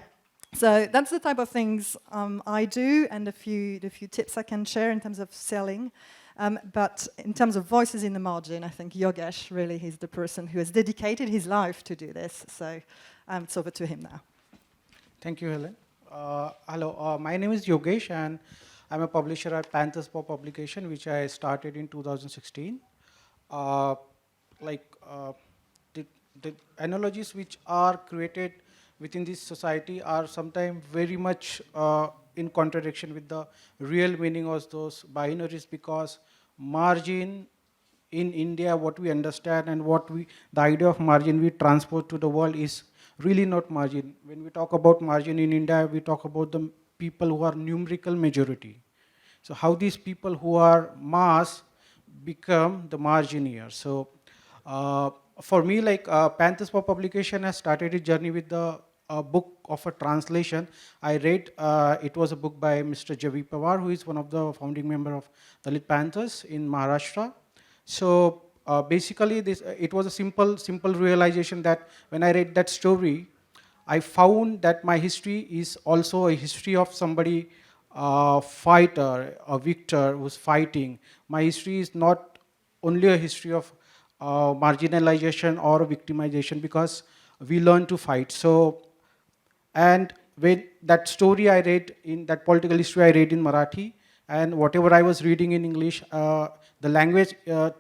so that's the type of things I do, and the few tips I can share in terms of selling. But in terms of voices in the margin, I think Yogesh really is the person who has dedicated his life to do this. So it's over to him now. Thank you, Hélène. Hello, my name is Yogesh, and I'm a publisher at Panthers Paw Publication, which I started in 2016. The analogies which are created within this society are sometimes very much in contradiction with the real meaning of those binaries, because margin in India, what we understand and the idea of margin we transport to the world is really not margin. When we talk about margin in India, we talk about the people who are numerical majority. So how these people who are mass become the margin here. So for me, Panthers Paw Publication has started its journey with the book of a translation. I read, it was a book by Mr. Jaipur, who is one of the founding member of Dalit Panthers in Maharashtra. So basically, it was a simple realization that when I read that story, I found that my history is also a history of somebody, fighter, a victor who's fighting. My history is not only a history of marginalization or victimization, because we learn to fight. So, and when that story I read, in that political history I read in Marathi, and whatever I was reading in English, the language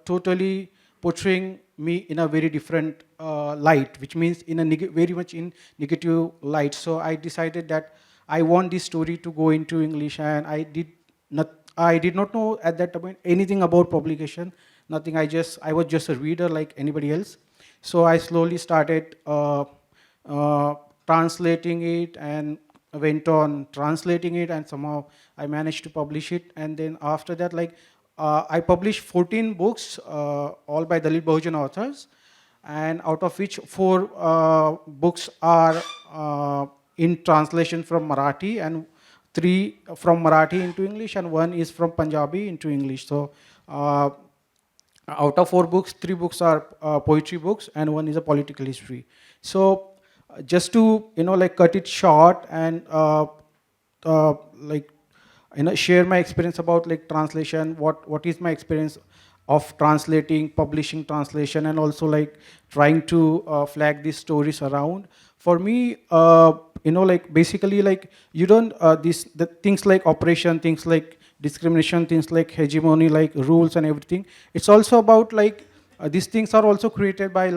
totally portraying me in a very different light, which means in a very much in negative light. So I decided that I want this story to go into English, and I did not know at that point anything about publication, nothing. I was just a reader like anybody else. So I slowly started translating it, and went on translating it, and somehow I managed to publish it. And then after that, I published 14 books, all by Dalit Bahujan authors, and out of which 4 books are in translation from Marathi, and 3 from Marathi into English, and 1 is from Punjabi into English. So out of 4 books, 3 books are poetry books, and 1 is a political history. So just to cut it short and share my experience about translation, what is my experience of translating, publishing translation, and also trying to flag these stories around. For me, basically you don't the things like oppression, things like discrimination, things like hegemony, like rules and everything. It's also about these things are also created by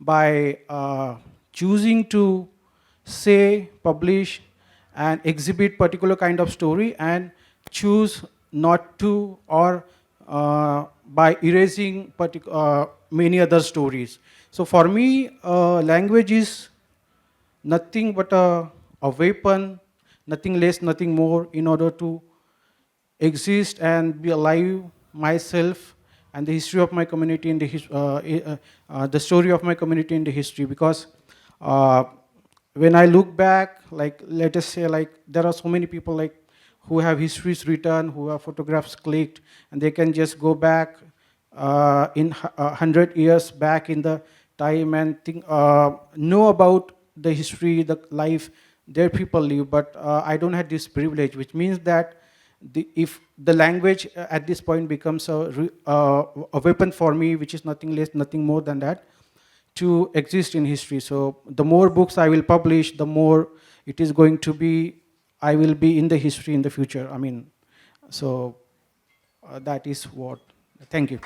by choosing to say, publish, and exhibit particular kind of story, and choose not to, or by erasing many other stories. So for me, language is nothing but a weapon, nothing less, nothing more, in order to exist and be alive myself and the history of my community, in the story of my community in the history. Because when I look back, let us say, there are so many people who have histories written, who have photographs clicked, and they can just go back in 100 years back in the time and think, know about the history, the life their people live. But I don't have this privilege, which means that if the language at this point becomes a weapon for me, which is nothing less, nothing more than that, to exist in history. So the more books I will publish, the more it is going to be, I will be in the history in the future. I mean, so that is what. Thank you.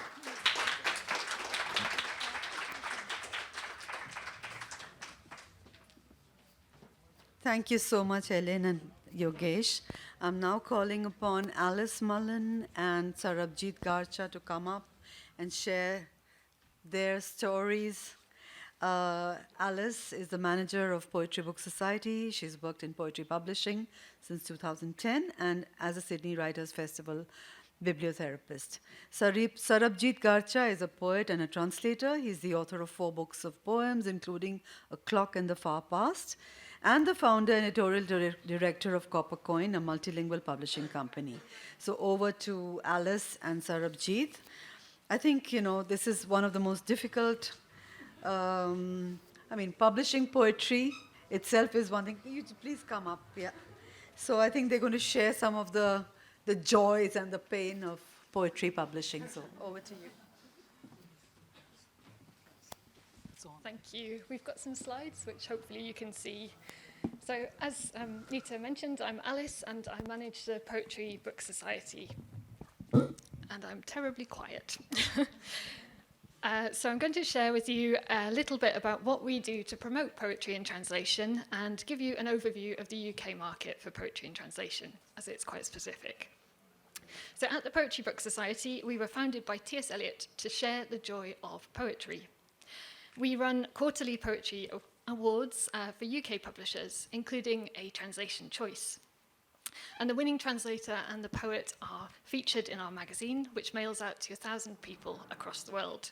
Thank you so much, Hélène and Yogesh. I'm now calling upon Alice Mullen and Sarabjeet Garcha to come up and share their stories. Alice is the manager of Poetry Book Society. She's worked in poetry publishing since 2010 and as a Sydney Writers' Festival bibliotherapist. Sarabjeet Garcha is a poet and a translator. He's the author of 4 books of poems, including A Clock in the Far Past, and the founder and editorial director of Copper Coin, a multilingual publishing company. So over to Alice and Sarabjeet. I think, this is one of the most difficult, publishing poetry itself is one thing. You please come up, yeah. So I think they're going to share some of the joys and the pain of poetry publishing. So over to you. Thank you. We've got some slides which hopefully you can see. So as Neeta mentioned, I'm Alice and I manage the Poetry Book Society. And I'm terribly quiet. So I'm going to share with you a little bit about what we do to promote poetry in translation and give you an overview of the UK market for poetry in translation, as it's quite specific. So at the Poetry Book Society, we were founded by T.S. Eliot to share the joy of poetry. We run quarterly poetry awards for UK publishers, including a translation choice. And the winning translator and the poet are featured in our magazine, which mails out to 1,000 people across the world.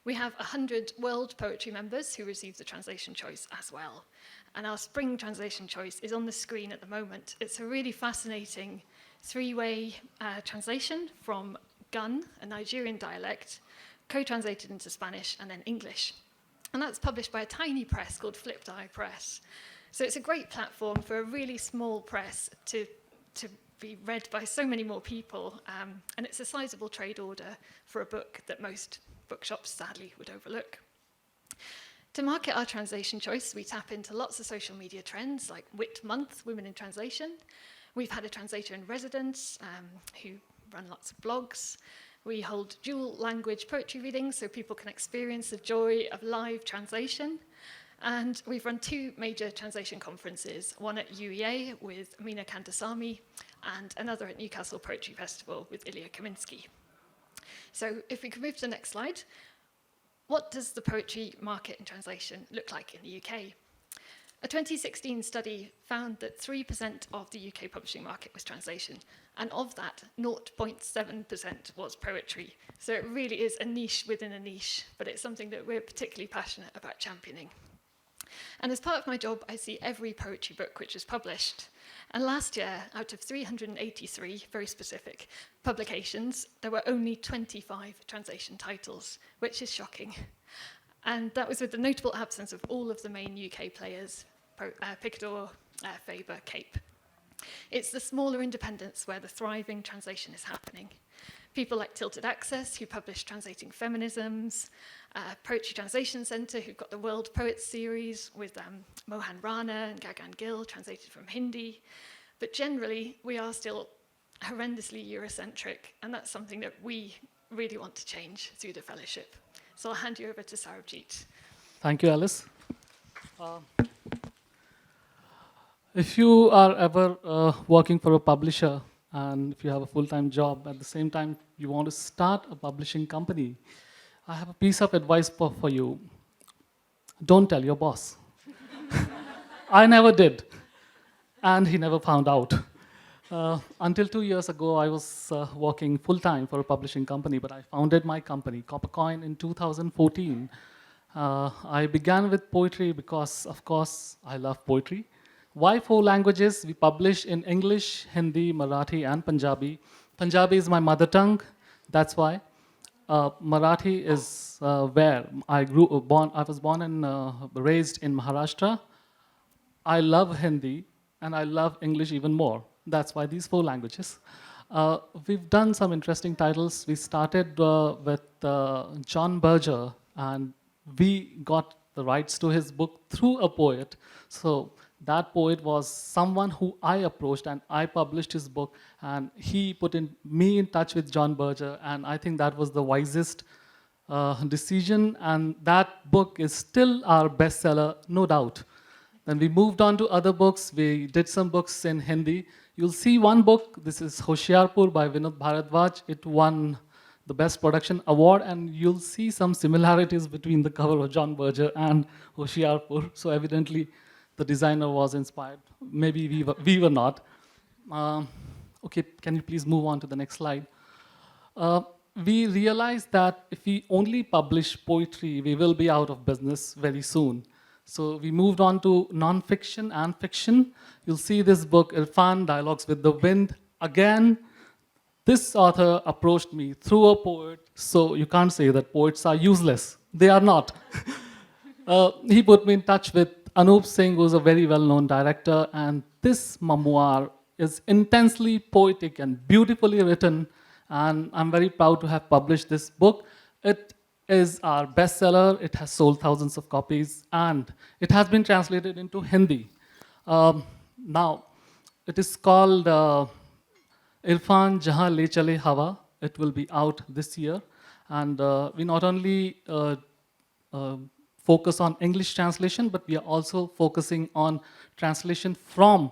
We have 100 world poetry members who receive the translation choice as well. And our spring translation choice is on the screen at the moment. It's a really fascinating 3-way translation from Gun, a Nigerian dialect, co-translated into Spanish and then English. And that's published by a tiny press called Flipped Eye Press. So it's a great platform for a really small press to be read by so many more people. And it's a sizable trade order for a book that most bookshops sadly would overlook. To market our translation choice, we tap into lots of social media trends like Wit Month, Women in Translation. We've had a translator in residence who run lots of blogs. We hold dual language poetry readings so people can experience the joy of live translation. And we've run 2 major translation conferences, one at UEA with Mina Kandasamy and another at Newcastle Poetry Festival with Ilya Kaminsky. So if we can move to the next slide, what does the poetry market in translation look like in the UK? A 2016 study found that 3% of the UK publishing market was translation, and of that, 0.7% was poetry. So it really is a niche within a niche, but it's something that we're particularly passionate about championing. And as part of my job, I see every poetry book which is published. And last year, out of 383, very specific, publications, there were only 25 translation titles, which is shocking. And that was with the notable absence of all of the main UK players, Picador, Faber, Cape. It's the smaller independents where the thriving translation is happening. People like Tilted Access, who publish Translating Feminisms, Poetry Translation Centre, who've got the World Poets series with Mohan Rana and Gagan Gill, translated from Hindi. But generally, we are still horrendously Eurocentric, and that's something that we really want to change through the fellowship. So I'll hand you over to Sarabjeet. Thank you, Alice. If you are ever working for a publisher and if you have a full-time job, at the same time you want to start a publishing company, I have a piece of advice for you. Don't tell your boss. I never did, and he never found out. Until 2 years ago, I was working full-time for a publishing company, but I founded my company, Coppercoin, in 2014. I began with poetry because, of course, I love poetry. Why 4 languages? We publish in English, Hindi, Marathi, and Punjabi. Punjabi is my mother tongue, that's why. Marathi is where I was born and raised in Maharashtra. I love Hindi, and I love English even more. That's why these 4 languages. We've done some interesting titles. We started with John Berger, and we got the rights to his book through a poet. So that poet was someone who I approached, and I published his book, and he put me in touch with John Berger, and I think that was the wisest decision, and that book is still our bestseller, no doubt. Then we moved on to other books. We did some books in Hindi. You'll see one book, this is Hoshiarpur by Vinod Bharadwaj. It won the Best Production Award, and you'll see some similarities between the cover of John Berger and Hoshiarpur. So evidently, the designer was inspired. Maybe we were not. Okay, can you please move on to the next slide? We realized that if we only publish poetry, we will be out of business very soon. So we moved on to non-fiction and fiction. You'll see this book, Irfan, Dialogues with the Wind. Again, this author approached me through a poet, so you can't say that poets are useless. They are not. He put me in touch with Anup Singh, who's a very well-known director, and this memoir is intensely poetic and beautifully written, and I'm very proud to have published this book. It is our bestseller. It has sold thousands of copies, and it has been translated into Hindi. Now, it is called Irfan Jahan Le Chale Hawa. It will be out this year, and we not only focus on English translation, but we are also focusing on translation from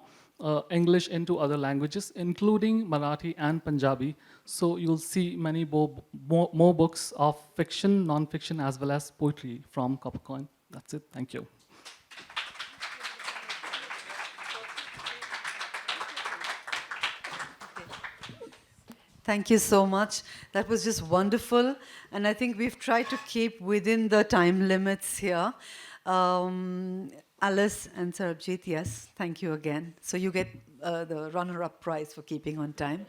English into other languages, including Marathi and Punjabi. So you'll see many more books of fiction, non-fiction, as well as poetry from Coppercoin. That's it. Thank you. Thank you so much. That was just wonderful. And I think we've tried to keep within the time limits here. Alice and Sarabjeet, yes, thank you again. So you get the runner-up prize for keeping on time.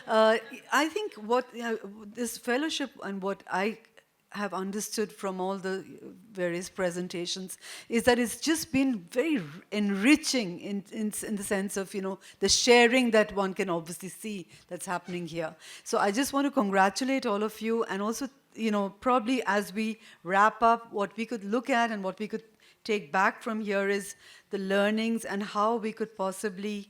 I think what this fellowship and what I have understood from all the various presentations is that it's just been very enriching in the sense of, the sharing that one can obviously see that's happening here. So I just want to congratulate all of you, and also, probably as we wrap up, what we could look at and what we could take back from here is the learnings and how we could possibly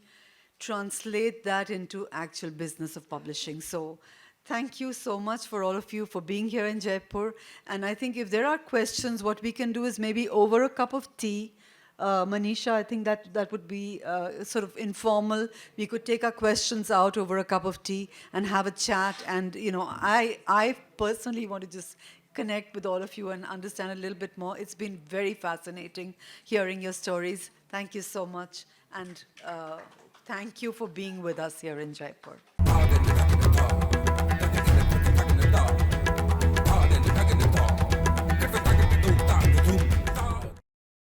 translate that into actual business of publishing. So thank you so much for all of you for being here in Jaipur. And I think if there are questions, what we can do is maybe over a cup of tea. Manisha, I think that would be sort of informal. We could take our questions out over a cup of tea and have a chat. And, I personally want to just connect with all of you and understand a little bit more. It's been very fascinating hearing your stories. Thank you so much. And thank you for being with us here in Jaipur.